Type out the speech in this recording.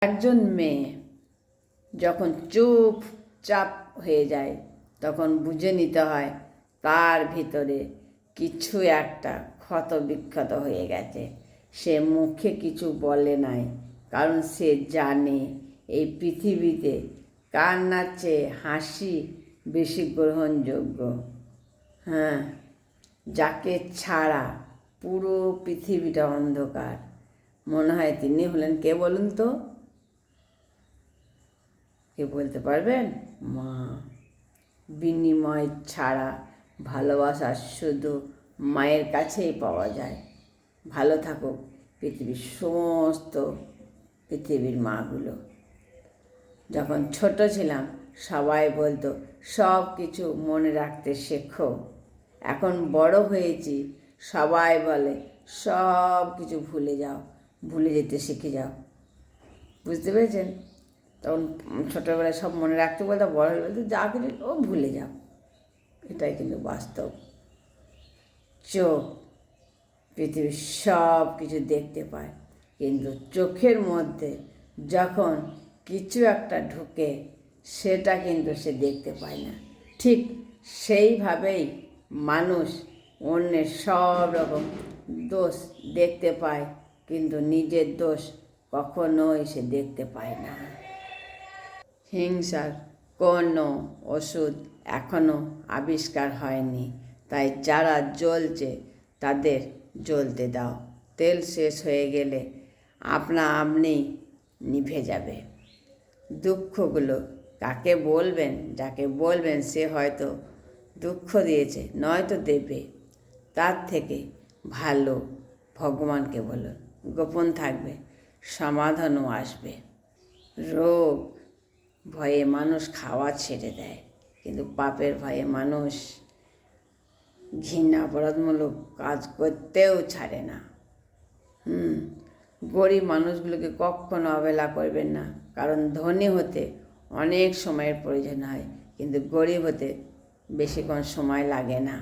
একজন মেয়ে যখন চুপচাপ হয়ে যায় তখন বুঝে নিতে হয় তার ভিতরে কিছু একটা ক্ষত বিক্ষত হয়ে গেছে। সে মুখে কিছু বলে নাই, কারণ সে জানে এই পৃথিবীতে কান্নার চেয়ে হাসি বেশি গ্রহণযোগ্য। হ্যাঁ, যাকে ছাড়া পুরো পৃথিবীটা অন্ধকার, মনে হয় তিনি হলেন কে বলুন তো? কে বলতে পারবেন? মা। বিনিময় ছাড়া ভালোবাসা শুধু মায়ের কাছেই পাওয়া যায়। ভালো থাকুক পৃথিবীর সমস্ত পৃথিবীর মাগুলো। যখন ছোট ছিলাম সবাই বলতো সব কিছু মনে রাখতে শেখো। এখন বড় হয়েছি, সবাই বলে সব কিছু ভুলে যাও, ভুলে যেতে শিখে যাও। বুঝতে পেরেছেন? তখন ছোটোবেলায় সব মনে রাখতে বলতো, বড় হলে বলতো যা কিছু ও ভুলে যাও। এটাই কিন্তু বাস্তব। চোখ পৃথিবীর সব কিছু দেখতে পায়, কিন্তু চোখের মধ্যে যখন কিছু একটা ঢুকে সেটা কিন্তু সে দেখতে পায় না। ঠিক সেইভাবেই মানুষ অন্যের সব রকম দোষ দেখতে পায়, কিন্তু নিজের দোষ কখনোই সে দেখতে পায় না। হিংসার কোনো ওষুধ এখনও আবিষ্কার হয়নি, তাই যারা জ্বলছে তাদের জ্বলতে দাও। তেল শেষ হয়ে গেলে আপনা আপনি নিভে যাবে। দুঃখগুলো কাকে বলবেন? যাকে বলবেন সে হয়তো দুঃখ দিয়েছে, নয়তো দেবে। তার থেকে ভালো ভগবানকে বলুন, গোপন থাকবে, সমাধানও আসবে। রোগ ভয়ে মানুষ খাওয়া ছেড়ে দেয়, কিন্তু পাপের ভয়ে মানুষ ঘৃণা অপরাধমূলক কাজ করতেও ছাড়ে না। গরিব মানুষগুলোকে কখনো অবহেলা করবেন না, কারণ ধনী হতে অনেক সময়ের প্রয়োজন হয়, কিন্তু গরিব হতে বেশিক্ষণ সময় লাগে না।